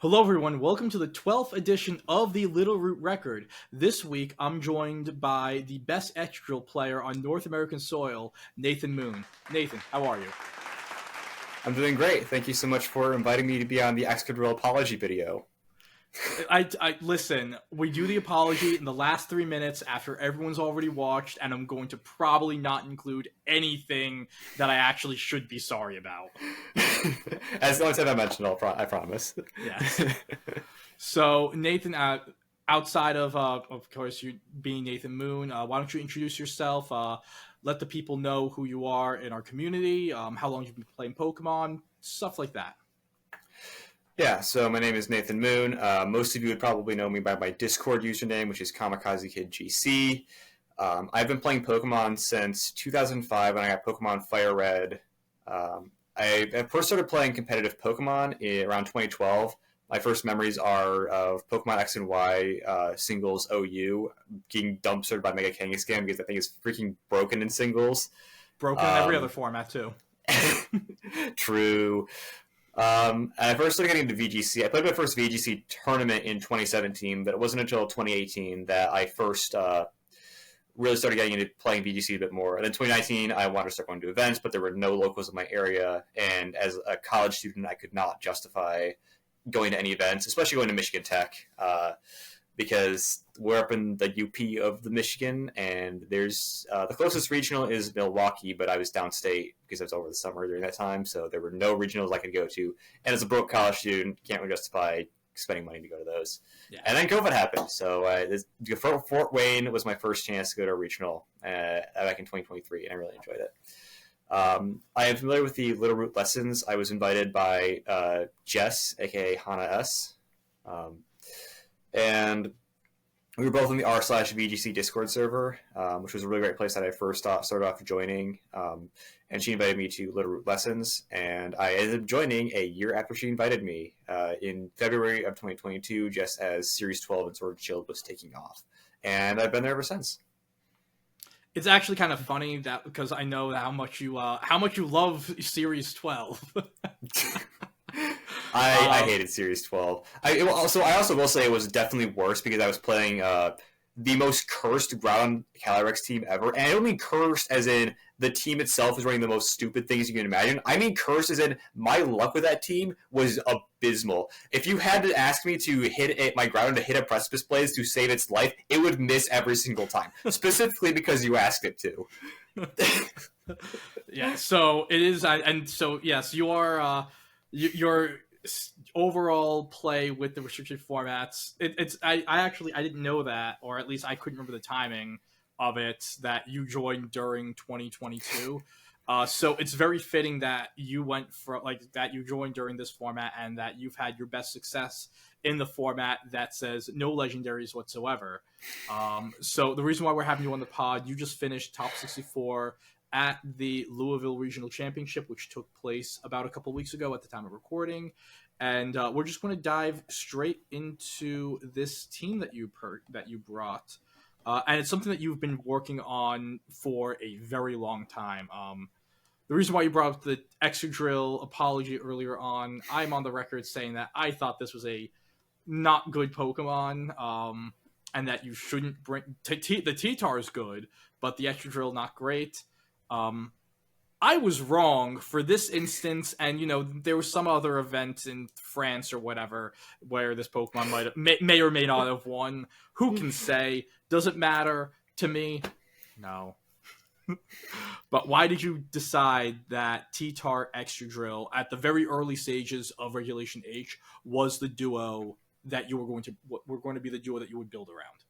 Hello, everyone. Welcome to the 12th edition of the Littleroot Record. This week, I'm joined by the best Excadrill player on North American soil, Nathan Moon. Nathan, how are you? I'm doing great. Thank you so much for inviting me to be on the Excadrill apology video. I listen. We do the apology in the last 3 minutes after everyone's already watched, and I'm going to probably not include anything that I actually should be sorry about. As the only time I mentioned, I promise. Yes. So, Nathan, outside of course, you being Nathan Moon, why don't you introduce yourself? Let the people know who you are in our community, how long you've been playing Pokemon, stuff like that. Yeah, so my name is Nathan Moon. Most of you would probably know me by my Discord username, which is KamikazeKidGC. I've been playing Pokemon since 2005 when I got Pokemon Fire Red. I first started playing competitive Pokemon around 2012. My first memories are of Pokemon X and Y singles OU getting dumpstered by Mega Kangaskhan because I think it's freaking broken in singles. Broken in every other Um, format, too. True. And I first started getting into VGC. I played my first VGC tournament in 2017, but it wasn't until 2018 that I first really started getting into playing VGC a bit more. And then 2019, I wanted to start going to events, but there were no locals in my area. And as a college student, I could not justify going to any events, especially going to Michigan Tech, because we're up in the UP of the Michigan, and there's the closest regional is Milwaukee, but I was downstate because I was over the summer during that time, so there were no regionals I could go to. And as a broke college student, can't really justify spending money to go to those. Yeah. And then COVID happened, so Fort Wayne was my first chance to go to a regional back in 2023, and I really enjoyed it. I am familiar with the Littleroot lessons. I was invited by Jess, aka Hana S. And we were both in the r/VGC Discord server, which was a really great place that I first started off joining. And she invited me to Littleroot lessons, and I ended up joining a year after she invited me in February of 2022, just as Series 12 and Sword and Shield was taking off. And I've been there ever since. It's actually kind of funny that because I know how much you love Series 12. I hated Series 12. I also will say it was definitely worse because I was playing the most cursed ground Calyrex team ever. And I don't mean cursed as in the team itself is running the most stupid things you can imagine. I mean cursed as in my luck with that team was abysmal. If you had to ask me to my ground to hit a precipice blaze to save its life, it would miss every single time. Specifically because you asked it to. Yeah, so it is, and so yes, you are. Your overall play with the restricted formats. I didn't know that, or at least I couldn't remember the timing of it that you joined during 2022. So it's very fitting that you went for that you joined during this format and that you've had your best success in the format that says no legendaries whatsoever. So the reason why we're having you on the pod, you just finished top 64 at the Louisville Regional Championship, which took place about a couple weeks ago at the time of recording. And we're just going to dive straight into this team that you brought. And it's something that you've been working on for a very long time. The reason why you brought up the Excadrill apology earlier on, I'm on the record saying that I thought this was a not good Pokemon, and that you shouldn't bring... the T-Tar is good, but the Excadrill not great. I was wrong for this instance, and there was some other event in France or whatever where this Pokemon may or may not have won. Who can say? Doesn't matter to me. No. But why did you decide that T-Tar Excadrill at the very early stages of Regulation H was the duo that you were going to be the duo that you would build around?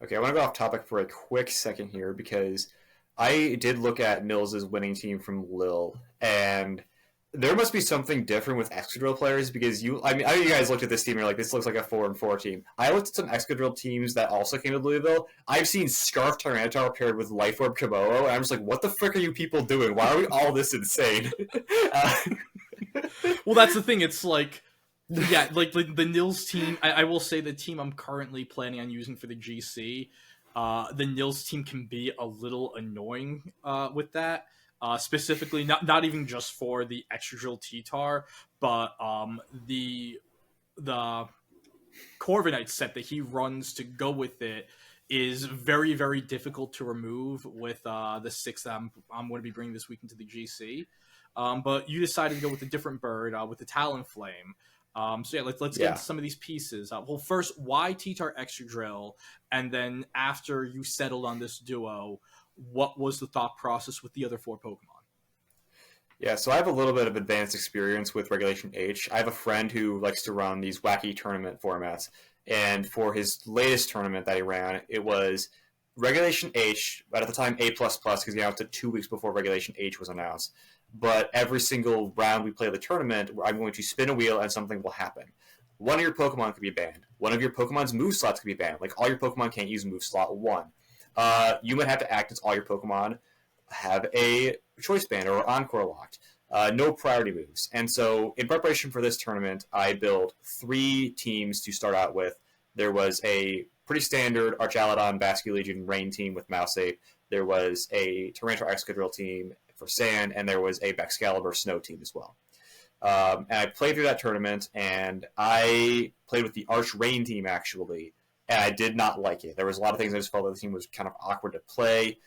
Okay, I want to go off topic for a quick second here because I did look at Mills's winning team from Lille, and there must be something different with Excadrill players because I know you guys looked at this team and you're like, this looks like a 4-4 team. I looked at some Excadrill teams that also came to Louisville. I've seen Scarf Tyranitar paired with Life Orb Komodo, and I'm just like, what the frick are you people doing? Why are we all this insane? Well, that's the thing. It's like, yeah, like the Nils team. I will say the team I'm currently planning on using for the GC. The Nils team can be a little annoying with that. Specifically, not even just for the Excadrill T-Tar, but the the Corviknight set that he runs to go with it is very, very difficult to remove with the 6 that I'm going to be bringing this week into the GC. But you decided to go with a different bird, with the Talonflame. So yeah, let's get into some of these pieces. Well, first, why T-Tar Excadrill? And then after you settled on this duo, what was the thought process with the other 4 Pokemon? Yeah, so I have a little bit of advanced experience with Regulation H. I have a friend who likes to run these wacky tournament formats, and for his latest tournament that he ran, it was Regulation H, but at the time A++, because he announced it 2 weeks before Regulation H was announced. But every single round we play the tournament, I'm going to spin a wheel and something will happen. One of your Pokemon could be banned. One of your Pokemon's move slots could be banned. Like, all your Pokemon can't use move slot 1. You might have to act as all your Pokemon have a choice band or encore locked. No priority moves. And so in preparation for this tournament, I built 3 teams to start out with. There was a pretty standard Archaludon Basculegion Rain team with Mouseape. There was a Tyranitar Excadrill team for Sand, and there was a Excalibur Snow team as well. And I played through that tournament, and I played with the Arch Rain team, actually, and I did not like it. There was a lot of things I just felt that the team was kind of awkward to play,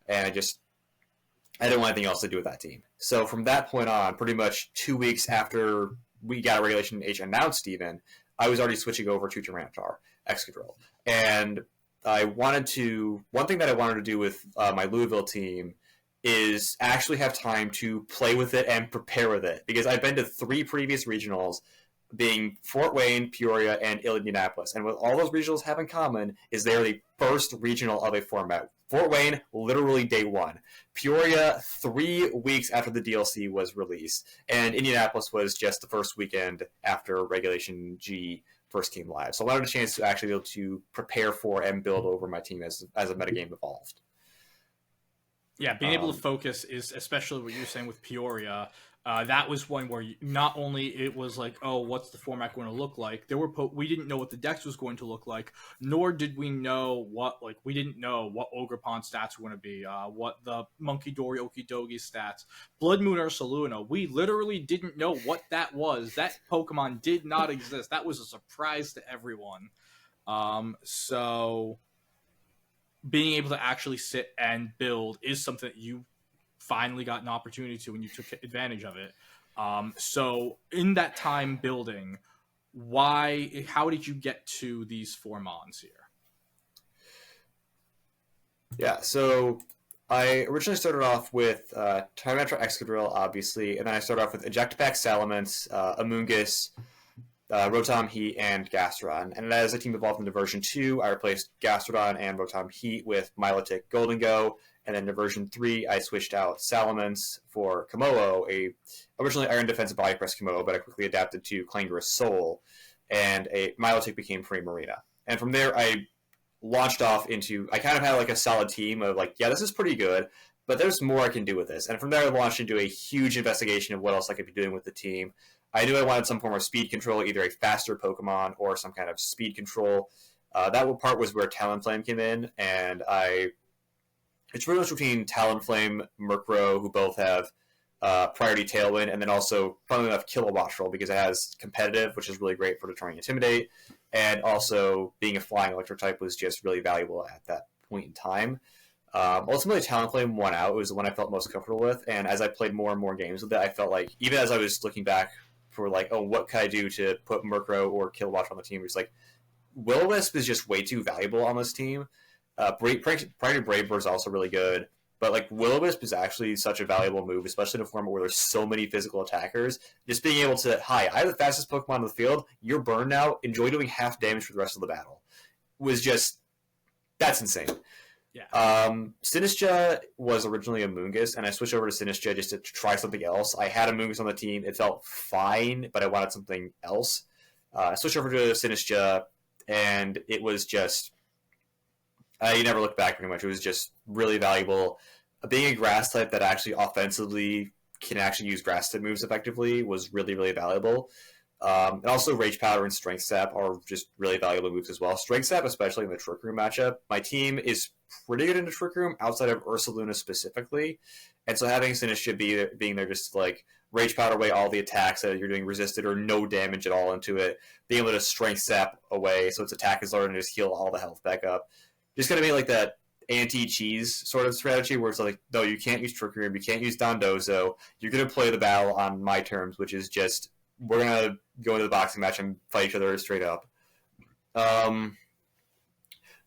and I didn't want anything else to do with that team. So from that point on, pretty much 2 weeks after we got Regulation H announced even, I was already switching over to Tyranitar Excadrill. And one thing that I wanted to do with my Louisville team is actually have time to play with it and prepare with it. Because I've been to 3 previous regionals, being Fort Wayne, Peoria, and Indianapolis. And what all those regionals have in common is they're the first regional of a format. Fort Wayne, literally day 1. Peoria, 3 weeks after the DLC was released. And Indianapolis was just the first weekend after Regulation G first came live. So I wanted a chance to actually be able to prepare for and build over my team as a metagame evolved. Yeah, being able to focus is, especially what you're saying with Peoria, that was one where not only it was like, oh, what's the format going to look like? We didn't know what the dex was going to look like, nor did we know what Ogerpon stats were going to be, what the Monkey Dory Okidogi stats, Blood Moon Ursaluna. We literally didn't know what that was. That Pokemon did not exist. That was a surprise to everyone. So being able to actually sit and build is something that you finally got an opportunity to when you took advantage of it. So in that time building, how did you get to these 4 Mons here? Yeah, so I originally started off with Tyranitar Excadrill, obviously, and then I started off with Ejectapack Salamence, Amoonguss, Rotom Heat, and Gastrodon. And as the team evolved into version 2, I replaced Gastrodon and Rotom Heat with Milotic Golden Go. And then to version 3, I switched out Salamence for Komodo, originally Iron Defensive Body Press Komodo, but I quickly adapted to Clangorous Soul, and a Milotic became Primarina. And from there, I launched off into, I kind of had like a solid team of like, yeah, this is pretty good, but there's more I can do with this. And from there, I launched into a huge investigation of what else I could be doing with the team. I knew I wanted some form of speed control, either a faster Pokemon or some kind of speed control. That part was where Talonflame came in, and it's really much between Talonflame, Murkrow, who both have priority Tailwind, and then also, funnily enough, Kilowattrel, because it has competitive, which is really great for deterring Intimidate, and also being a flying electric type was just really valuable at that point in time. Ultimately, Talonflame won out. It was the one I felt most comfortable with, and as I played more and more games with it, I felt like, even as I was looking back for like, oh, what can I do to put Murkrow or Kilowattrel on the team, it was like, Will-O-Wisp is just way too valuable on this team. Priority Brave Bird is also really good, but like Will-O-Wisp is actually such a valuable move, especially in a format where there's so many physical attackers. Just being able to, hi, I have the fastest Pokemon on the field, you're burned now, enjoy doing half damage for the rest of the battle, was just, that's insane. Yeah. Sinistcha was originally a Amoonguss, and I switched over to Sinistcha just to try something else. I had a Amoonguss on the team, it felt fine, but I wanted something else. I switched over to Sinistcha, and it was just, you never look back pretty much. It was just really valuable. Being a grass type that actually offensively can actually use grass type moves effectively was really, really valuable. And also Rage Powder and Strength Sap are just really valuable moves as well. Strength Sap, especially in the Trick Room matchup. My team is pretty good in the Trick Room outside of Ursaluna specifically. And so having Sinistcha being there just to like Rage Powder away all the attacks that you're doing resisted or no damage at all into it, being able to Strength Sap away so its attack is lower and just heal all the health back up. Just going to be like that anti-cheese sort of strategy where it's like, no, you can't use Trick Room, you can't use Dondozo, you're going to play the battle on my terms, which is just, we're going to go into the boxing match and fight each other straight up. The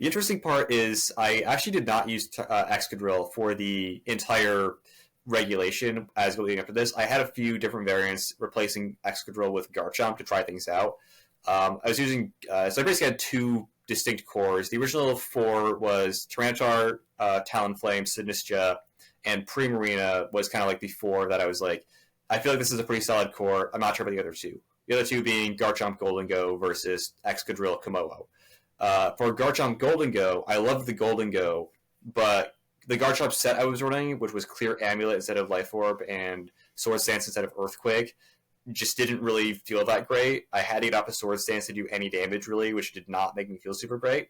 interesting part is I actually did not use Excadrill for the entire regulation as leading up to this. I had a few different variants replacing Excadrill with Garchomp to try things out. I was using, so I basically had 2 distinct cores. The original 4 was Tyranitar, Talonflame, Sinistcha, and Primarina was kind of like the 4 that I was like, I feel like this is a pretty solid core. I'm not sure about the other 2. The other 2 being Garchomp Golden Go versus Excadrill Komodo. For Garchomp Golden Go, I loved the Golden Go, but the Garchomp set I was running, which was Clear Amulet instead of Life Orb and Sword Stance instead of Earthquake, just didn't really feel that great. I had to get off a Sword Stance to do any damage, really, which did not make me feel super great.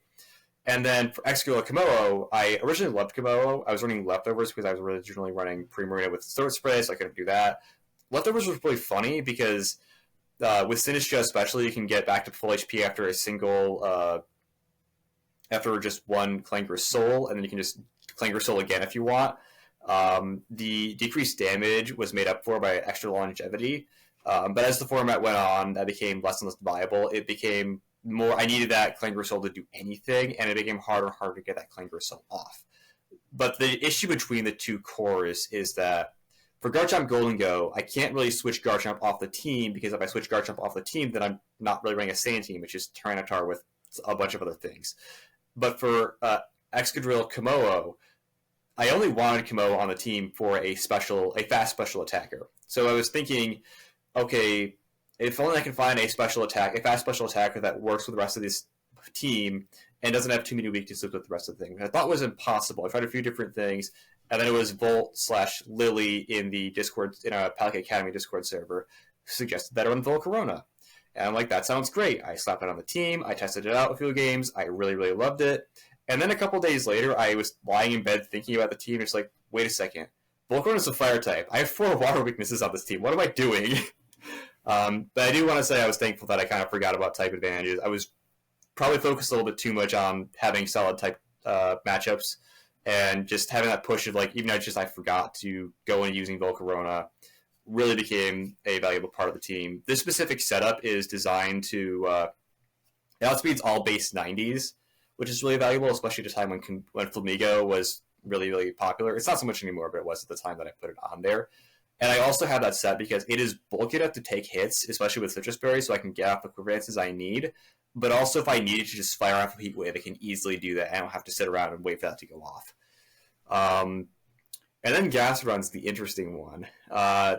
And then for Excadrill Komodo, I originally loved Komodo. I was running Leftovers because I was originally running Primarina with Throat Spray, so I couldn't do that. Leftovers was really funny because with Sinistcha especially, you can get back to full HP after a single... after just one Clanger's Soul, and then you can just Clanger's Soul again if you want. The decreased damage was made up for by extra longevity, but as the format went on, that became less and less viable. It became more, I needed that Clanger's Soul to do anything, and it became harder and harder to get that Clanger's Soul off. But the issue between the 2 cores is that for Garchomp Golden Go, I can't really switch Garchomp off the team, because if I switch Garchomp off the team, then I'm not really running a Sand team, which is Tyranitar with a bunch of other things. But for Excadrill Komodo, I only wanted Komodo on the team for a fast special attacker. So I was thinking, okay, if only I can find a fast special attacker that works with the rest of this team and doesn't have too many weaknesses with the rest of the thing. I thought it was impossible. I tried a few different things, and then it was Volt/Lily in the Discord, in a Palico Academy Discord server, suggested that I run Volcarona. And I'm like, that sounds great. I slapped it on the team. I tested it out a few games. I really, really loved it. And then a couple days later, I was lying in bed thinking about the team. It's like, wait a second. Volcarona is a fire type. I have 4 water weaknesses on this team. What am I doing? But I do want to say I was thankful that I kind of forgot about type advantages. I was probably focused a little bit too much on having solid type matchups and just having that push of, like, even though I forgot to go into using Volcarona, really became a valuable part of the team. This specific setup is designed to outspeeds all base 90s, which is really valuable, especially at a time when Flamigo was really, really popular. It's not so much anymore, but it was at the time that I put it on there. And I also have that set because it is bulky enough to take hits, especially with Citrus Berry, so I can get off the quick advances I need. But also, if I needed to just fire off a Heat Wave, I can easily do that. I don't have to sit around and wait for that to go off. And then Gas Run's the interesting one,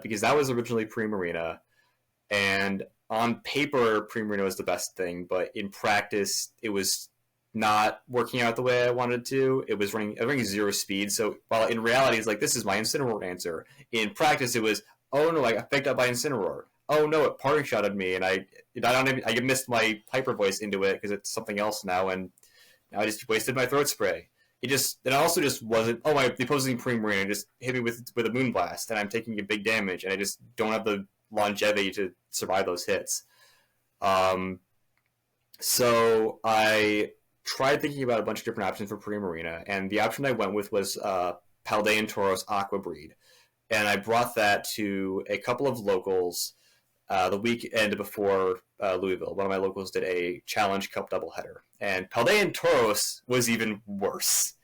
because that was originally Primarina, and on paper, Primarina was the best thing, but in practice, it was not working out the way I wanted to. I was running 0 speed, so while in reality, it's like, this is my Incineroar answer, in practice, it was, oh no, I got picked up by Incineroar. Oh no, it parting shotted me, and I missed my Piper voice into it because it's something else now, and now I just wasted my Throat Spray. It also just wasn't. Oh, the opposing Primarina just hit me with a Moonblast, and I'm taking a big damage, and I just don't have the longevity to survive those hits. So I tried thinking about a bunch of different options for Primarina, and the option I went with was Paldean Tauros Aqua Breed, and I brought that to a couple of locals the weekend before Louisville. One of my locals did a Challenge Cup doubleheader, and Paldean Tauros was even worse.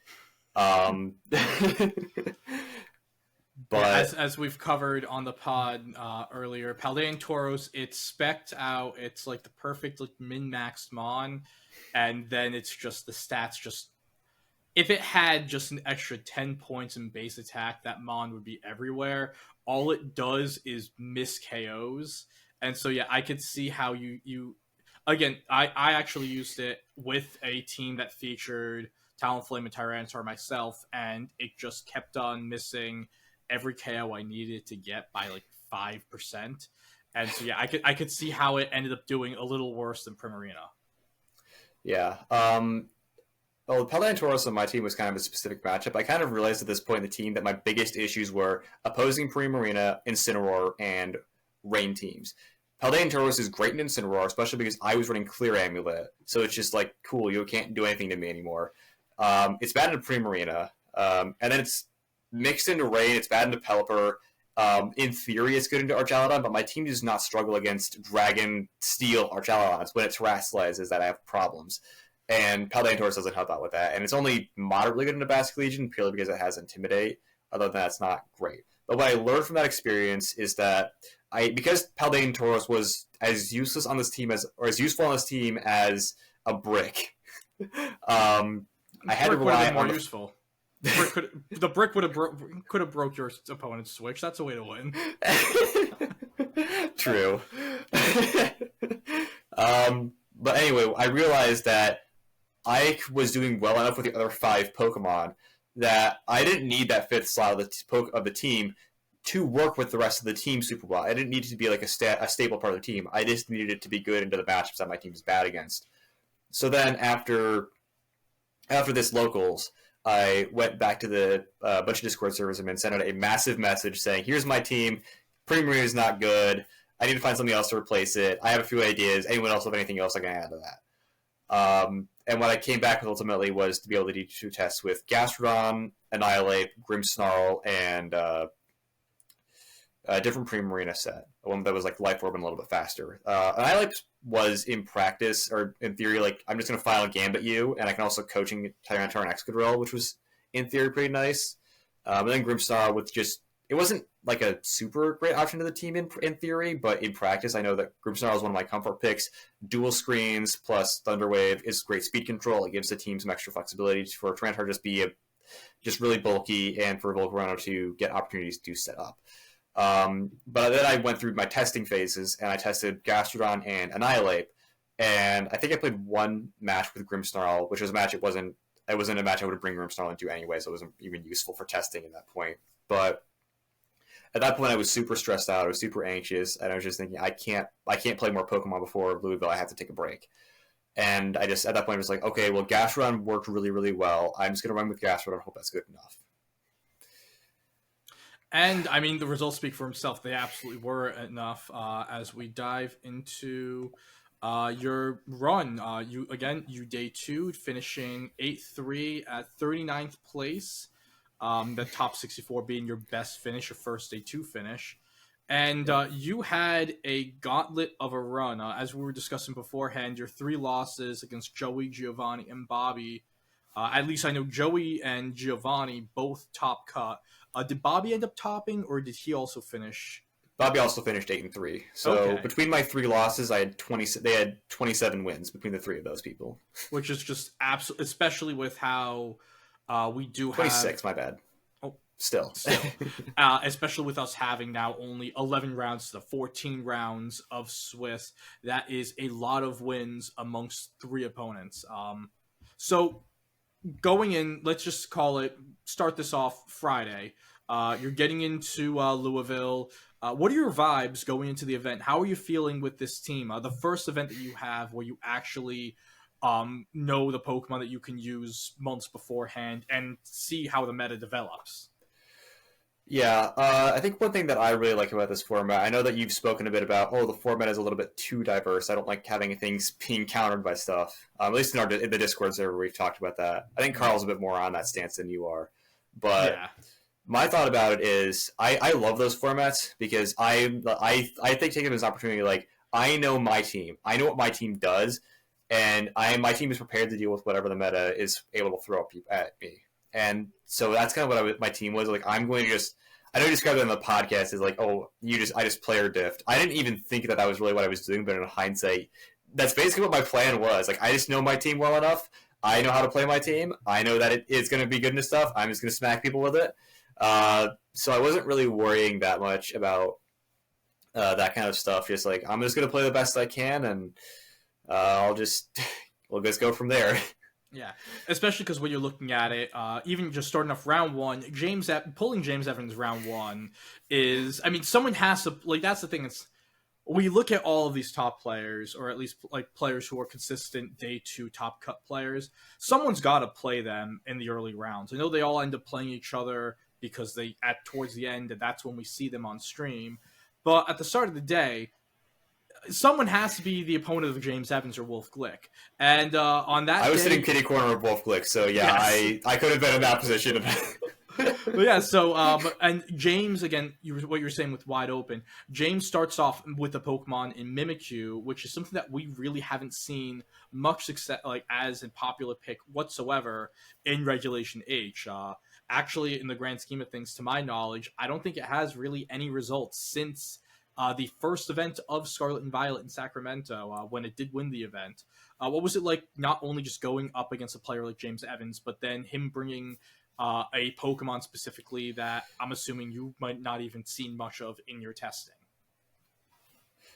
But as we've covered on the pod earlier, Paldean Tauros, it's spec'd out. It's like the perfect min-maxed Mon, and then it's just the stats just... If it had just an extra 10 points in base attack, that Mon would be everywhere. All it does is miss KOs. And so, yeah, I could see how you... Again, I actually used it with a team that featured Talonflame and Tyranitar myself, and it just kept on missing every KO I needed to get by like 5%. And so, yeah, I could see how it ended up doing a little worse than Primarina. Yeah. Well, Paldean Tauros on my team was kind of a specific matchup. I kind of realized at this point in the team that my biggest issues were opposing Primarina, Incineroar, and Rain teams. Paldean Tauros is great in Incineroar, especially because I was running Clear Amulet, so it's just like, cool, you can't do anything to me anymore. It's bad in Primarina, and then it's mixed into Rain, it's bad into Pelipper. In theory, it's good into Archaludon, but my team does not struggle against Dragon, Steel, Archaludons. When it's Terrasilize is that I have problems. And Paldean Tauros doesn't help out with that. And it's only moderately good into Basque Legion, purely because it has Intimidate. Other than that, it's not great. But what I learned from that experience is that because Paldean Tauros was as useless on this team or as useful on this team as a brick, I had to rely on more useful. The brick could have broke your opponent's switch. That's a way to win. True. But anyway, I realized that I was doing well enough with the other 5 Pokemon that I didn't need that 5th slot of the team to work with the rest of the team super well. I didn't need it to be like a staple part of the team. I just needed it to be good into the matchups that my team is bad against. So then after this locals, I went back to the bunch of Discord servers and sent out a massive message saying, here's my team. Primarina is not good. I need to find something else to replace it. I have a few ideas. Anyone else have anything else I can add to that? And what I came back with ultimately was to be able to do 2 tests with Gastrodon, Annihilate, Grimmsnarl, and a different Primarina set. One that was like Life Orb and a little bit faster. Annihilate was in practice, or in theory, like, I'm just going to Final Gambit you, and I can also coaching Tyranitar and Excadrill, which was, in theory, pretty nice. And then Grimmsnarl with just... It wasn't like a super great option to the team in theory, but in practice, I know that Grimmsnarl is one of my comfort picks. Dual screens plus Thunderwave is great speed control. It gives the team some extra flexibility for Tyranitar to just really bulky, and for Volcarona to get opportunities to set up. But then I went through my testing phases, and I tested Gastrodon and Annihilate, and I think I played one match with Grimmsnarl, which was a match it wasn't a match I would bring Grimmsnarl into anyway, so it wasn't even useful for testing at that point. But at that point, I was super stressed out. I was super anxious, and I was just thinking, I can't play more Pokemon before Louisville. I have to take a break. And I just, at that point, was like, okay, well, Gastrodon worked really, really well. I'm just going to run with Gastrodon and hope that's good enough. And, I mean, the results speak for themselves. They absolutely were enough. As we dive into your run, you day 2, finishing 8-3 at 39th place. The top 64 being your best finish, your first day 2 finish. And you had a gauntlet of a run. As we were discussing beforehand, your 3 losses against Joey, Giovanni, and Bobby. At least I know Joey and Giovanni both top cut. Did Bobby end up topping, or did he also finish? Bobby also finished 8-3. So between my 3 losses, I had 20. They had 27 wins between the 3 of those people, which is just absolute, especially with how we do 26. Have... My bad. Oh, still. Especially with us having now only 11 rounds to 14 rounds of Swiss. That is a lot of wins amongst 3 opponents. So going in, let's just start this off Friday. You're getting into Louisville. What are your vibes going into the event? How are you feeling with this team? The first event that you have where you actually know the Pokemon that you can use months beforehand and see how the meta develops. Yeah, I think one thing that I really like about this format, I know that you've spoken a bit about, the format is a little bit too diverse. I don't like having things being countered by stuff. At least in the Discord server, we've talked about that. I think Carl's a bit more on that stance than you are. But yeah. My thought about it is, I love those formats because I think taking this opportunity, like, I know my team. I know what my team does, and my team is prepared to deal with whatever the meta is able to throw at me. And so that's kind of what my team was. Like, I'm going to just... I know you described it in the podcast as like, I just player diffed. I didn't even think that was really what I was doing, but in hindsight, that's basically what my plan was. Like, I just know my team well enough. I know how to play my team. I know that it's going to be good into stuff. I'm just going to smack people with it. So I wasn't really worrying that much about that kind of stuff. Just like, I'm just going to play the best I can, and we'll just go from there. Yeah, especially because when you're looking at it, even just starting off round 1, pulling James Evans round 1 is, I mean, someone has to, like, that's the thing. It's we look at all of these top players, or at least like players who are consistent day two top cut players. Someone's got to play them in the early rounds. I know they all end up playing each other because they at towards the end, and that's when we see them on stream. But at the start of the day, someone has to be the opponent of James Evans or Wolf Glick. And on that I was day, sitting kitty corner of Wolf Glick, so yeah, yes. I could have been in that position. But yeah, so and James again, what you were saying with Wide Open. James starts off with the Pokemon in Mimikyu, which is something that we really haven't seen much success like as a popular pick whatsoever in Regulation H. Actually, in the grand scheme of things, to my knowledge, I don't think it has really any results since the first event of Scarlet and Violet in Sacramento when it did win the event. What was it like? Not only just going up against a player like James Evans, but then him bringing a Pokemon specifically that I'm assuming you might not even seen much of in your testing.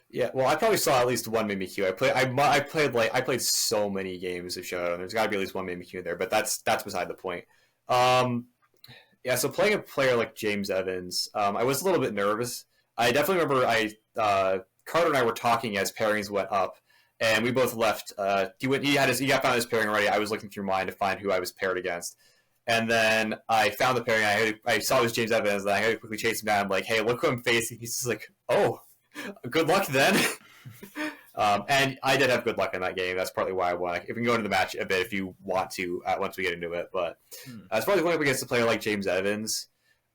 Yeah, well, I probably saw at least one Mimikyu. I played so many games of Showdown. There's got to be at least one Mimikyu there, but that's beside the point. Yeah, so playing a player like James Evans, I was a little bit nervous. I definitely remember Carter and I were talking as pairings went up, and we both left. He got found his pairing already. I was looking through mine to find who I was paired against. And then I found the pairing. I saw it was James Evans, and I had to quickly chase him down. I'm like, hey, look who I'm facing. He's just like, oh, good luck then. And I did have good luck in that game. That's partly why I won. If we can go into the match a bit if you want to once we get into it. But as far as going up against a player like James Evans,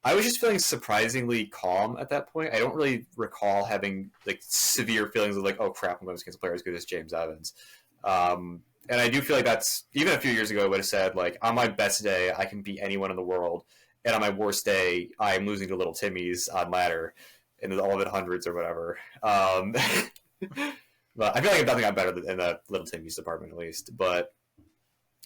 I was just feeling surprisingly calm at that point. I don't really recall having like severe feelings of like, oh crap, I'm going against a player as good as James Evans. And I do feel like that's, even a few years ago, I would have said, like, on my best day, I can beat anyone in the world. And on my worst day, I'm losing to little Timmy's on ladder in the all of it hundreds or whatever. But I feel like I've definitely got better in the little Timmy's department, at least. But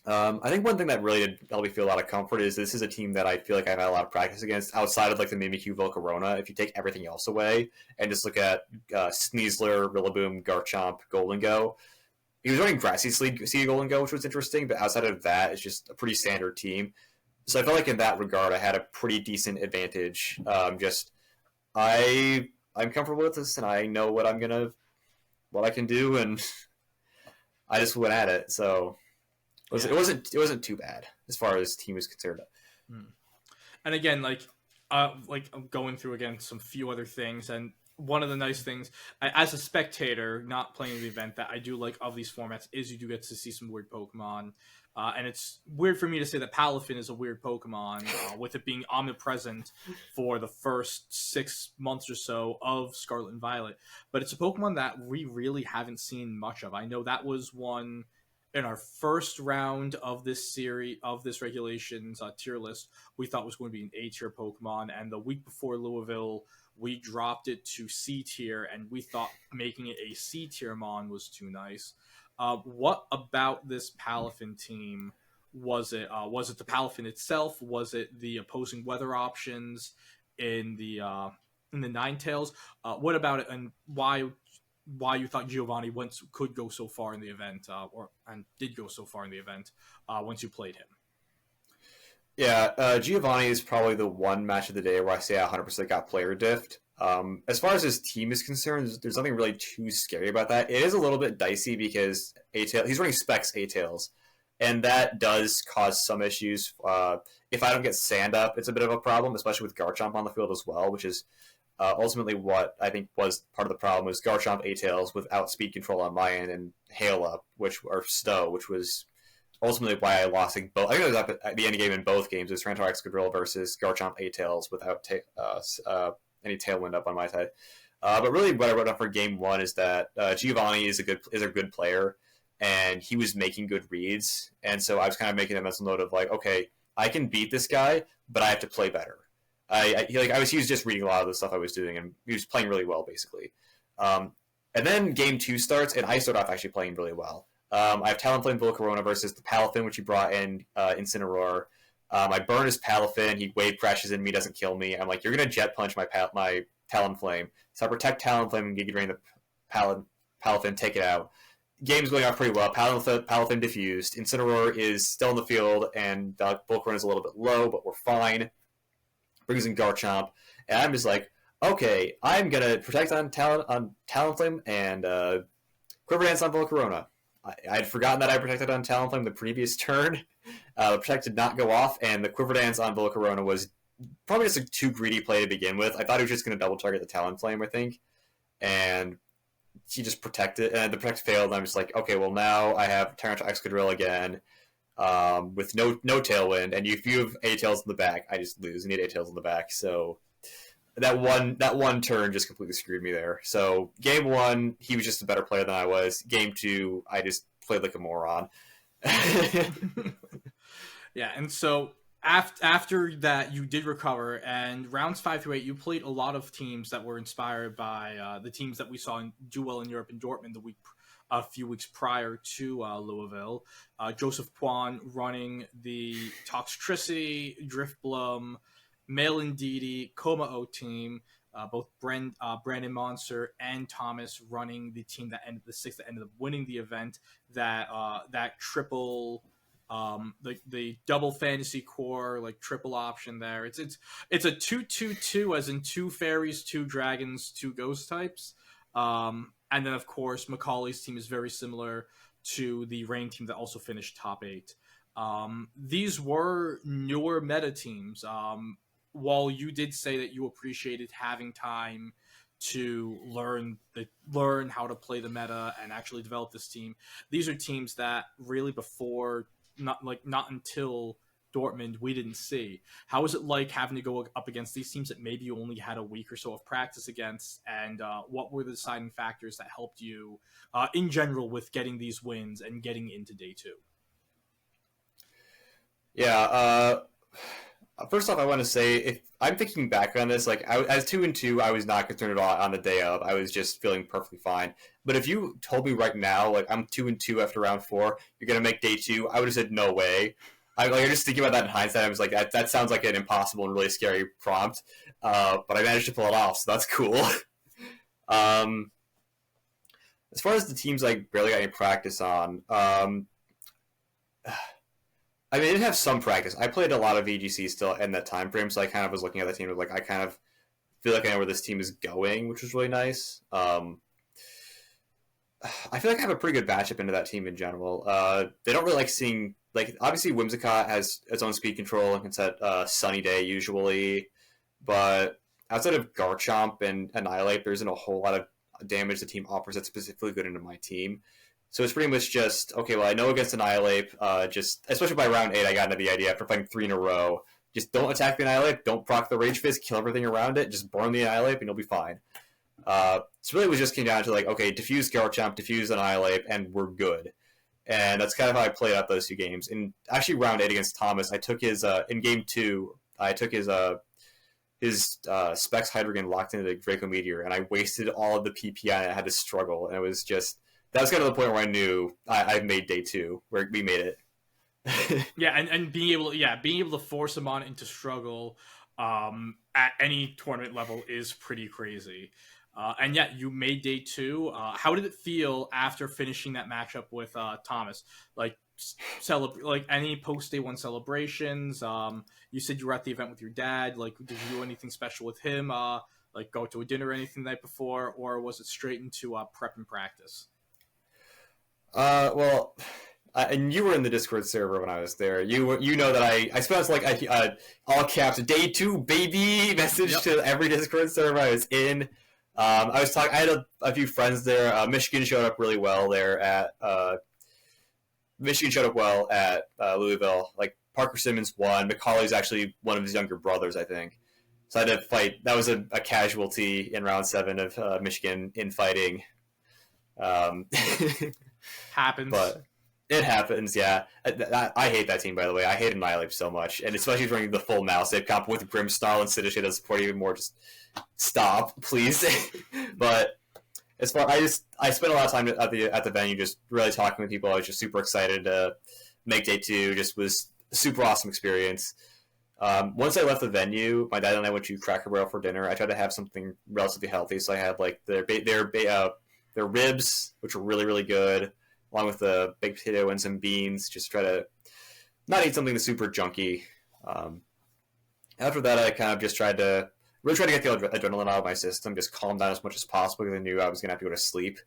I think one thing that really did help me feel a lot of comfort is this is a team that I feel like I've had a lot of practice against outside of, like, the Mimikyu Volcarona. If you take everything else away and just look at Sneasler, Rillaboom, Garchomp, Golden Go, he was running Grassy Seed Golden Go, which was interesting, but outside of that, it's just a pretty standard team. So I felt like in that regard, I had a pretty decent advantage. I'm comfortable with this, and I know what I can do, and I just went at it. So it wasn't too bad as far as team is concerned. And again, like I'm going through again some few other things, and one of the nice things, as a spectator, not playing the event, that I do like of these formats is you do get to see some weird Pokemon. And it's weird for me to say that Palafin is a weird Pokemon, with it being omnipresent for the first 6 months or so of Scarlet and Violet. But it's a Pokemon that we really haven't seen much of. I know that was one in our first round of this series, of this regulations tier list, we thought was going to be an A-tier Pokemon. And the week before Louisville, we dropped it to C tier, and we thought making it a C tier Mon was too nice. What about this Palafin team? Was it the Palafin itself? Was it the opposing weather options in the Ninetales? What about it, and why you thought Giovanni could go so far in the event, and did go so far in the event once you played him? Yeah, Giovanni is probably the one match of the day where I say I 100% got player diffed. As far as his team is concerned, there's nothing really too scary about that. It is a little bit dicey because he's running Specs A-Tails, and that does cause some issues. If I don't get Sand up, it's a bit of a problem, especially with Garchomp on the field as well, which is ultimately what I think was part of the problem, was Garchomp A-Tails without speed control on my end, and Hail Up, or Stow, which was ultimately why I lost both. I think it was up at the end of the game in both games. It was Trantor Excadrill versus Garchomp A-Tails without any Tailwind up on my side. But really what I wrote up for game one is that Giovanni is a good player, and he was making good reads. And so I was kind of making a mental note of like, okay, I can beat this guy, but I have to play better. He was just reading a lot of the stuff I was doing, and he was playing really well, basically. And then game two starts, and I start off actually playing really well. I have Talonflame Volcarona versus the Palafin, which he brought in Incineroar. I burn his Palafin. He wave crashes in me, doesn't kill me. I'm like, you're going to Jet Punch my Talonflame. So I protect Talonflame and Giga Drain the Palafin, take it out. Game's going off pretty well. Palafin diffused. Incineroar is still in the field, and Volcarona is a little bit low, but we're fine. Brings in Garchomp, and I'm just like, okay, I'm gonna protect on Talonflame and Quiver Dance on Volcarona. I had forgotten that I protected on Talonflame the previous turn. The Protect did not go off, and the Quiver Dance on Volcarona was probably just a too greedy play to begin with. I thought he was just going to double target the Talonflame, I think, and he just protected, and the Protect failed, and I'm just like, okay, well now I have Tyranitar Excadrill again, with no Tailwind, and if you have A-Tails in the back, I just lose. I need A-Tails in the back, so that one turn just completely screwed me there. So game one, he was just a better player than I was. Game two, I just played like a moron. Yeah, and so after that, you did recover, and rounds 5 through 8, you played a lot of teams that were inspired by the teams that we saw do well in Europe and Dortmund a few weeks prior to Louisville. Joseph Kwan running the Toxtricity, Driftbloom, Malin Didi, Komao team. Both Brandon Monster and Thomas running the team that ended the sixth that ended up winning the event. That triple, the double fantasy core, like triple option there. It's a 2-2-2, as in 2 fairies, 2 dragons, 2 ghost types. And then of course Macaulay's team is very similar to the Rain team that also finished top 8. These were newer meta teams. While you did say that you appreciated having time to learn how to play the meta and actually develop this team, these are teams that really before not until Dortmund we didn't see. How was it like having to go up against these teams that maybe you only had a week or so of practice against, and what were the deciding factors that helped you in general with getting these wins and getting into day 2? Yeah, first off, I want to say, if I'm thinking back on this, like as 2-2, I was not concerned at all on the day of. I was just feeling perfectly fine. But if you told me right now, like I'm 2-2 after round 4, you're gonna make day 2, I would have said no way. I'm just thinking about that in hindsight. I was like, that sounds like an impossible and really scary prompt. But I managed to pull it off, so that's cool. As far as the teams I barely got any practice on, I mean, I did have some practice. I played a lot of VGC still in that time frame, so I kind of was looking at the team like, I kind of feel like I know where this team is going, which was really nice. I feel like I have a pretty good matchup into that team in general. They don't really like seeing, like, obviously Whimsicott has its own speed control and can set Sunny Day usually, but outside of Garchomp and Annihilate, there isn't a whole lot of damage the team offers that's specifically good into my team. So it's pretty much just, okay, well, I know against Annihilate, just, especially by round 8, I got into the idea after playing 3 in a row, just don't attack the Annihilate, don't proc the Rage Fist, kill everything around it, just burn the Annihilate, and you'll be fine. So really it just came down to, like, okay, diffuse Garchomp, diffuse Annihilate, and we're good. And that's kind of how I played out those 2 games. In actually round 8 against Thomas, I took his, in game 2, I took his Specs Hydreigon locked into the Draco Meteor, and I wasted all of the PP and I had to struggle, and it was just, that was kind of the point where I knew I made day 2, where we made it. Yeah, and being able to force him on into struggle at any tournament level is pretty crazy. And yeah, you made day 2. How did it feel after finishing that matchup with Thomas? Like, like any post day 1 celebrations? You said you were at the event with your dad. Like, did you do anything special with him? Like, go to a dinner or anything the night before, or was it straight into prep and practice? Well, and you were in the Discord server when I was there. You know that I spent like all caps day 2 baby message to every Discord server I was in. I was talking. I had a few friends there. Michigan showed up really well there at Louisville. Like Parker Simmons won. Macaulay's actually one of his younger brothers, I think. So I had to fight. That was a casualty in round 7 of Michigan infighting. Happens. But it happens, yeah. I hate that team, by the way. I hate Annihilate so much. And especially running the full mouse ape comp with Grimstar and Siddish as support even more. Just stop, please. But as far, I spent a lot of time at the venue just really talking with people. I was just super excited to make day 2. Just was a super awesome experience. Once I left the venue, my dad and I went to Cracker Barrel for dinner. I tried to have something relatively healthy, so I had like their ribs, which were really, really good, along with the baked potato and some beans. Just try to not eat something that's super junky. After that, I kind of just tried to really tried to get the adrenaline out of my system, just calm down as much as possible because I knew I was going to have to go to sleep.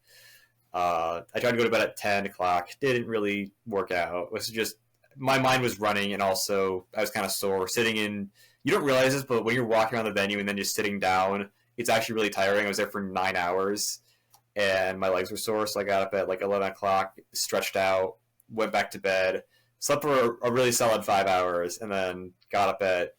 I tried to go to bed at 10 o'clock. Didn't really work out. It was just, my mind was running, and also I was kind of sore. Sitting in, you don't realize this, but when you're walking around the venue and then just sitting down, it's actually really tiring. I was there for 9 hours, and my legs were sore, so I got up at like 11 o'clock, stretched out, went back to bed, slept for a really solid 5 hours, and then got up at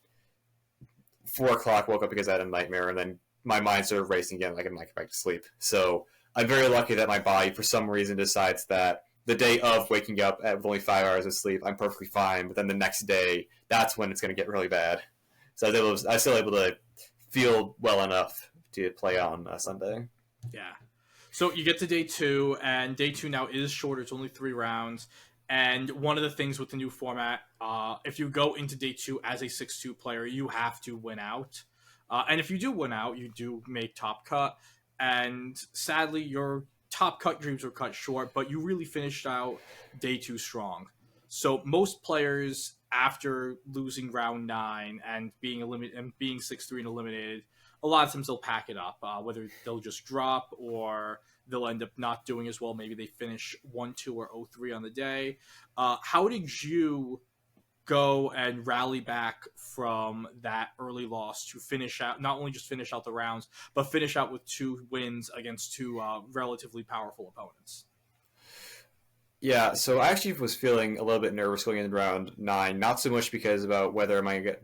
4 o'clock, woke up because I had a nightmare, and then my mind started racing again, like I might get back to sleep. So I'm very lucky that my body, for some reason, decides that the day of waking up with only 5 hours of sleep, I'm perfectly fine, but then the next day, that's when it's going to get really bad. So I was still able to feel well enough to play on Sunday. Yeah. So you get to day 2, and day 2 now is shorter. It's only 3 rounds. And one of the things with the new format, if you go into day 2 as a 6-2 player, you have to win out. And if you do win out, you do make top cut. And sadly, your top cut dreams were cut short, but you really finished out day 2 strong. So most players, after losing round 9 and being 6-3 and eliminated, a lot of times they'll pack it up, whether they'll just drop or they'll end up not doing as well. Maybe they finish 1-2 or 0-3 on the day. How did you go and rally back from that early loss to finish out, not only just finish out the rounds, but finish out with 2 wins against 2 relatively powerful opponents? Yeah, so I actually was feeling a little bit nervous going into round 9, not so much because about whether I might get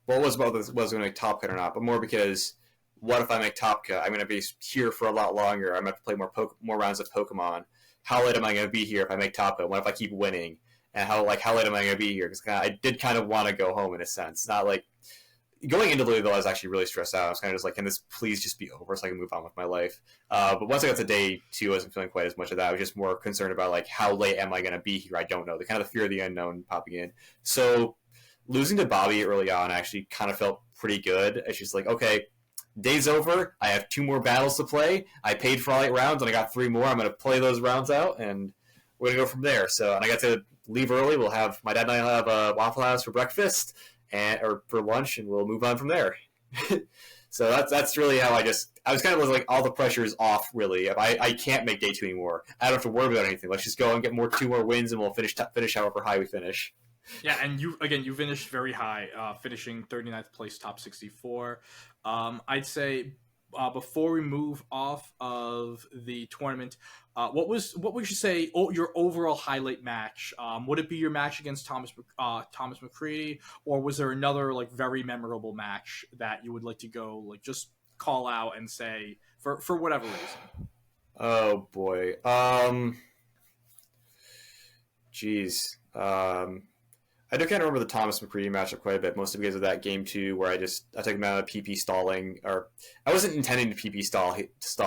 was going to make top cut or not, but more because what if I make top cut? I'm going to be here for a lot longer. I'm going to have to play more rounds of Pokemon. How late am I going to be here if I make top cut? What if I keep winning? And how late am I going to be here? Because I did kind of want to go home in a sense. Not like going into Louisville, I was actually really stressed out. I was kind of just like, can this please just be over so I can move on with my life? But once I got to day 2, I wasn't feeling quite as much of that. I was just more concerned about like how late am I going to be here? I don't know. The kind of the fear of the unknown popping in. So losing to Bobby early on actually kind of felt pretty good. It's just like, okay, day's over. I have 2 more battles to play. I paid for all 8 rounds, and I got 3 more. I'm going to play those rounds out, and we're going to go from there. So, and I got to leave early. My dad and I will have a Waffle House for breakfast or for lunch, and we'll move on from there. So that's really how I was kind of like, all the pressure is off, really. If I can't make day 2 anymore, I don't have to worry about anything. Let's just go and get 2 more wins, and we'll finish however high we finish. Yeah, and you finished very high, finishing 39th place, top 64. I'd say before we move off of the tournament, what would you say your overall highlight match? Would it be your match against Thomas McCready, or was there another like very memorable match that you would like to go like just call out and say for whatever reason? Oh boy, geez. I do kind of remember the Thomas McCready matchup quite a bit, mostly because of that game 2 where I took him out of PP stalling, or I wasn't intending to PP stall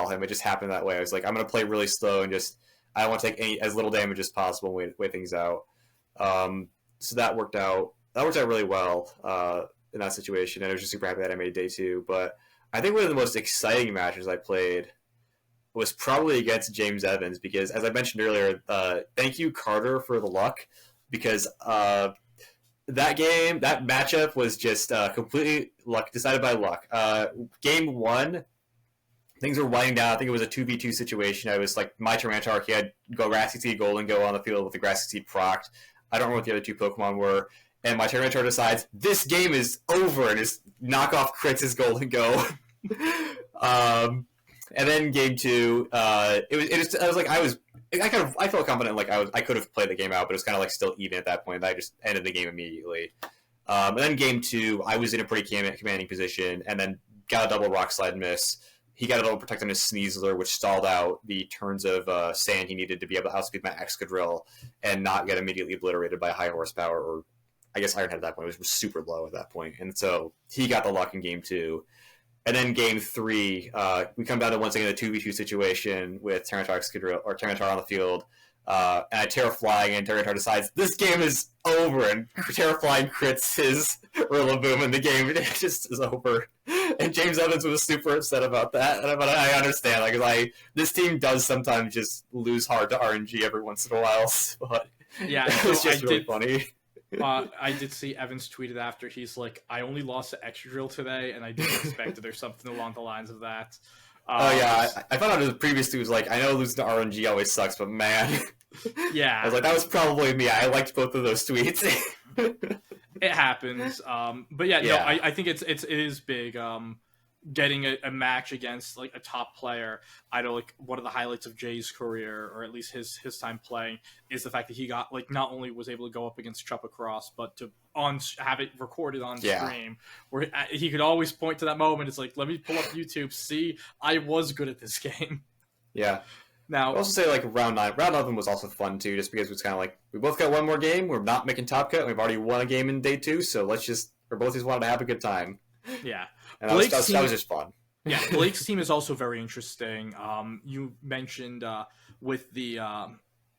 him. It just happened that way. I was like, I'm going to play really slow and I don't want to take as little damage as possible and wait things out. So that worked out. That worked out really well in that situation, and I was just super happy that I made day 2. But I think one of the most exciting matches I played was probably against James Evans, because as I mentioned earlier, thank you Carter for the luck, because that matchup was just completely decided by luck. Game 1, things were winding down. I think it was a 2v2 situation. I was like, my Tyranitar, he had Grassy Seed Golden Go on the field with the Grassy Seed procced. I don't remember what the other 2 Pokemon were. And my Tyranitar decides, this game is over, and his knockoff crits his Golden Go. And then game 2, I felt confident, like I could have played the game out, but it was kind of like still even at that point. I just ended the game immediately. And then game 2, I was in a pretty commanding position, and then got a double Rock Slide miss. He got a double Protect on his Sneasler, which stalled out the turns of sand he needed to be able to outspeed my Excadrill and not get immediately obliterated by high horsepower, or I guess Ironhead at that point. It was super low at that point. And so he got the luck in game 2. And then game 3, we come down to once again a 2v2 situation with Tyranitar on the field. And I Terra Flying, and Tyranitar decides this game is over, and Terra Flying crits his Rillaboom, and the game just is over. And James Evans was super upset about that, but I understand. Like, this team does sometimes just lose hard to RNG every once in a while, but yeah, it was just really funny. I did see Evans tweeted after. He's like, I only lost to Excadrill today, and I didn't expect it, or something along the lines of that. Oh yeah, I found out the previous two was like, I know losing to RNG always sucks, but man, yeah, I was like, that was probably me. I liked both of those tweets. it happens. But yeah, no, Yeah. I think it is big. Getting a match against like a top player. I know like one of the highlights of Jay's career, or at least his time playing, is the fact that he got like not only was able to go up against Chupa Cross, but to have it recorded on stream, where he could always point to that moment. It's like, let me pull up YouTube, see, I was good at this game. Yeah. Now, I'll also say like round 9. Round 11 was also fun too, just because it's kind of like we both got one more game. We're not making top cut. We've already won a game in day 2, so we both just wanted to have a good time. Yeah. And that was just fun. Yeah, Blake's team is also very interesting. You mentioned with the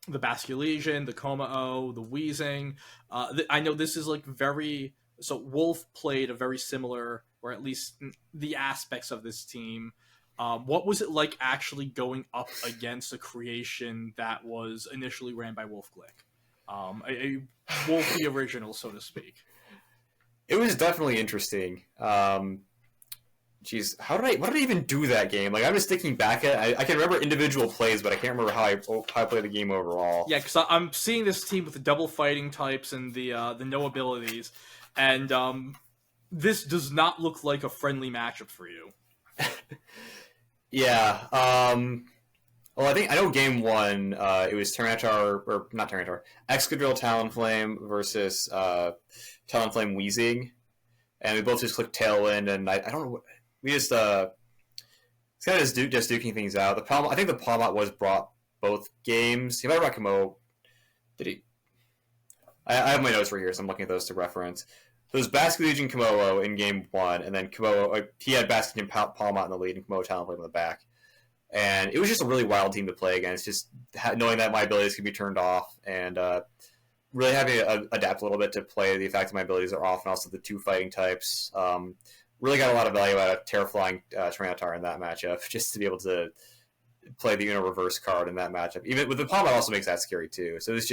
Basculesian, the Como-O, the Wheezing. I know this is like very... So Wolf played a very similar, or at least the aspects of this team. What was it like actually going up against a creation that was initially ran by Wolf Glick? A Wolfy original, so to speak. It was definitely interesting. Jeez, what did I even do that game? Like, I'm just thinking back at it. I can remember individual plays, but I can't remember how I played the game overall. Yeah, because I'm seeing this team with the double fighting types and the no abilities, and this does not look like a friendly matchup for you. Yeah. Well, I know game 1, it was Excadrill Talonflame versus Talonflame Wheezing, and we both just clicked Tailwind, and I don't know what... We just it's kind of just duking things out. I think the Palmot was brought both games. He might have brought Como. Did he? I have my notes right here, so I'm looking at those to reference. So it was Basculesian Como-O in game 1, and then Como-O, he had Basculesian Palmot in the lead and Como Talonflame in the back. And it was just a really wild team to play against, just knowing that my abilities could be turned off, and really having to adapt a little bit to play the fact that my abilities are off, and also the 2 fighting types. Really got a lot of value out of Terraflying Tyranitar in that matchup, just to be able to play the Uno Reverse card in that matchup. Even with the Palmot also makes that scary too. So it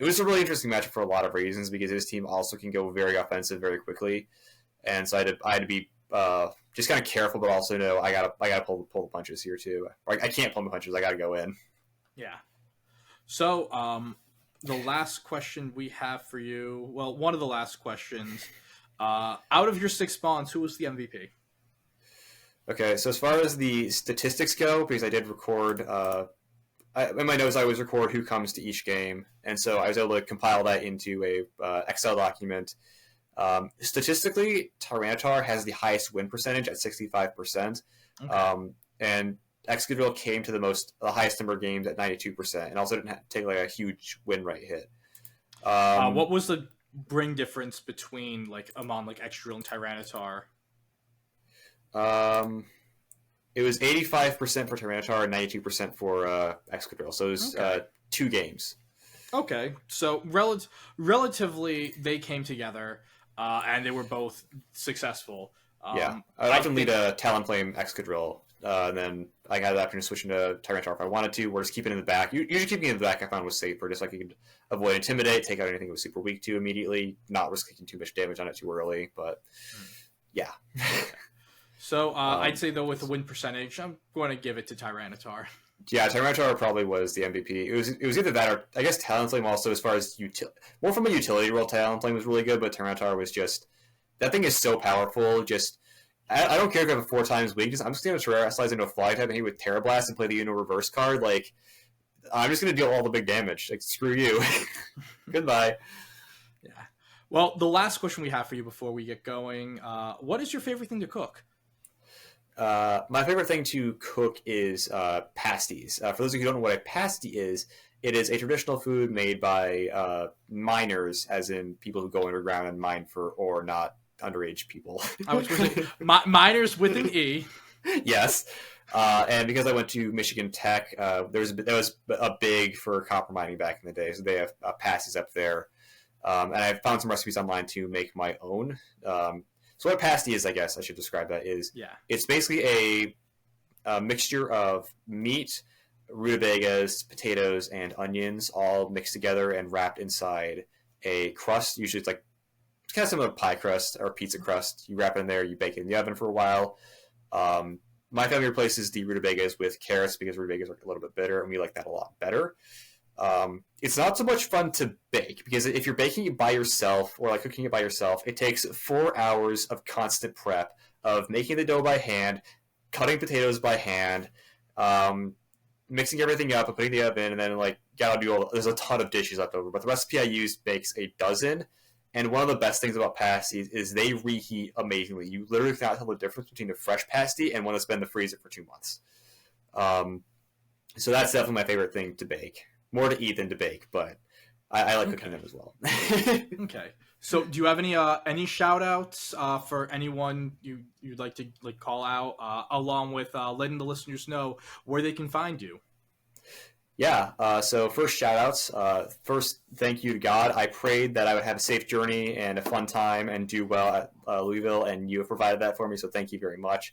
was a really interesting matchup for a lot of reasons, because his team also can go very offensive very quickly, and so I had to be just kind of careful, but also know I gotta pull the punches here too. I can't pull the punches. I gotta go in. Yeah. So the last question we have for you, well, one of the last questions. Out of your 6 spawns, who was the MVP? Okay, so as far as the statistics go, because I did record, in my notes I always record who comes to each game, and so I was able to compile that into a Excel document. Statistically, Tyranitar has the highest win percentage at 65%, okay. And Excadrill came to the highest number of games at 92%, and also didn't take like a huge win rate hit. What was the bring difference between among Excadrill and Tyranitar? It was 85% for Tyranitar and 92% for Excadrill. So it was 2 games. Okay, so relatively they came together, and they were both successful. Yeah, I'd often lead a Talonflame Excadrill, and then I had the option of switching to Tyranitar if I wanted to, or just keeping it in the back. Usually keeping it in the back I found was safer, just like you could avoid Intimidate, take out anything it was super weak to immediately, not risk taking too much damage on it too early, but yeah. So I'd say, though, with the win percentage, I'm going to give it to Tyranitar. Yeah, Tyranitar probably was the MVP. It was either that or, I guess, Talonflame also, as far as more from a utility role, Talonflame was really good, but Tyranitar was just... That thing is so powerful, just... I don't care if I have a 4 times weakness. I'm just going to Terrarize into a Fly type and hit with Terra Blast and play the Uno Reverse card. Like, I'm just going to deal all the big damage. Like, screw you. Goodbye. Yeah. Well, the last question we have for you before we get going, what is your favorite thing to cook? My favorite thing to cook is pasties. For those of you who don't know what a pasty is, it is a traditional food made by miners, as in people who go underground and mine for ore, not underage people. I was going to say, miners with an E. Yes. And because I went to Michigan Tech, that was a big for copper mining back in the day, so they have pasties up there. And I found some recipes online to make my own. So what a pasty is, I guess I should describe that, is it's basically a mixture of meat, rutabagas, potatoes, and onions all mixed together and wrapped inside a crust. Usually it's like it's kind of similar to pie crust or pizza crust. You wrap it in there, you bake it in the oven for a while. My family replaces the rutabagas with carrots because rutabagas are a little bit bitter, and we like that a lot better. It's not so much fun to bake because if you're baking it by yourself or like cooking it by yourself, it takes 4 hours of constant prep of making the dough by hand, cutting potatoes by hand, mixing everything up and putting the oven, and then like gotta do all. There's a ton of dishes left over, but the recipe I used bakes a dozen. And one of the best things about pasties is they reheat amazingly. You literally cannot tell the difference between a fresh pasty and one that's been in the freezer for 2 months. So that's definitely my favorite thing to bake. More to eat than to bake, but I like cooking them as well. Okay. So do you have any shout outs for anyone you'd like to like call out along with letting the listeners know where they can find you? Yeah, so first shout outs. First, thank you to God. I prayed that I would have a safe journey and a fun time and do well at Louisville, and you have provided that for me, so thank you very much.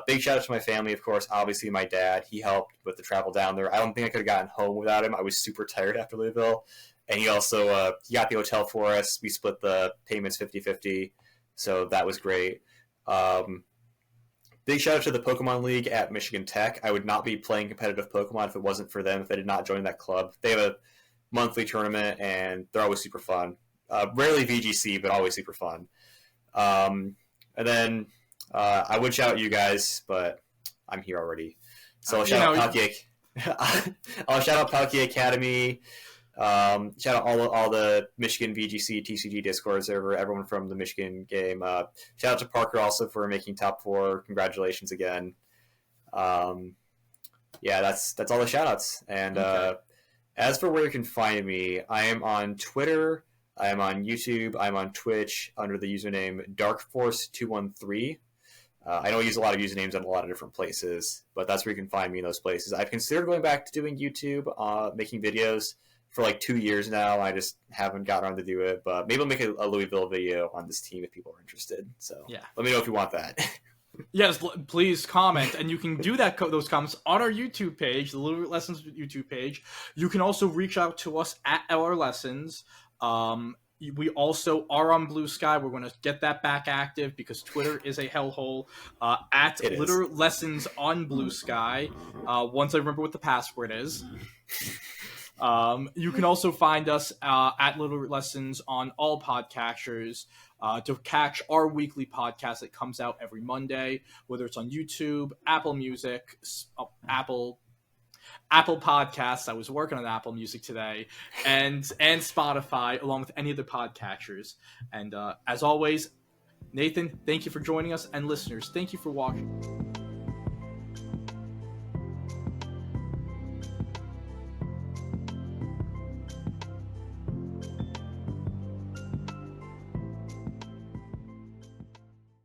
Big shout out to my family, of course. Obviously, my dad. He helped with the travel down there. I don't think I could have gotten home without him. I was super tired after Louisville. And he also he got the hotel for us. We split the payments 50-50, so that was great. Big shout out to the Pokemon League at Michigan Tech. I would not be playing competitive Pokemon if it wasn't for them, if they did not join that club. They have a monthly tournament, and they're always super fun. Rarely VGC, but always super fun. And then I would shout out you guys, but I'm here already. So I'll shout out Palkia Academy. Shout out all the Michigan VGC TCG Discord server, everyone from the Michigan game. Shout out to Parker also for making top 4. Congratulations again. Yeah, that's all the shout outs. And as for where you can find me, I am on Twitter, I am on YouTube, I'm on Twitch under the username DarkForce213. I know I use a lot of usernames in a lot of different places, but that's where you can find me in those places. I've considered going back to doing YouTube, making videos for like 2 years now. I just haven't gotten around to do it, but maybe I'll make a Louisville video on this team if people are interested. So yeah, let me know if you want that. Yes, please comment, and you can do those comments on our YouTube page, the Littleroot Lessons YouTube page. You can also reach out to us at our lessons. We also are on Blue Sky. We're going to get that back active because Twitter is a hellhole. At Littleroot Lessons on Blue Sky. Once I remember what the password is. You can also find us at Littleroot Lessons on all podcatchers to catch our weekly podcast that comes out every Monday, whether it's on YouTube, Apple Music, Apple Podcasts. I was working on Apple Music today, and Spotify, along with any of the podcatchers. And as always, Nathan, thank you for joining us, and listeners, thank you for watching.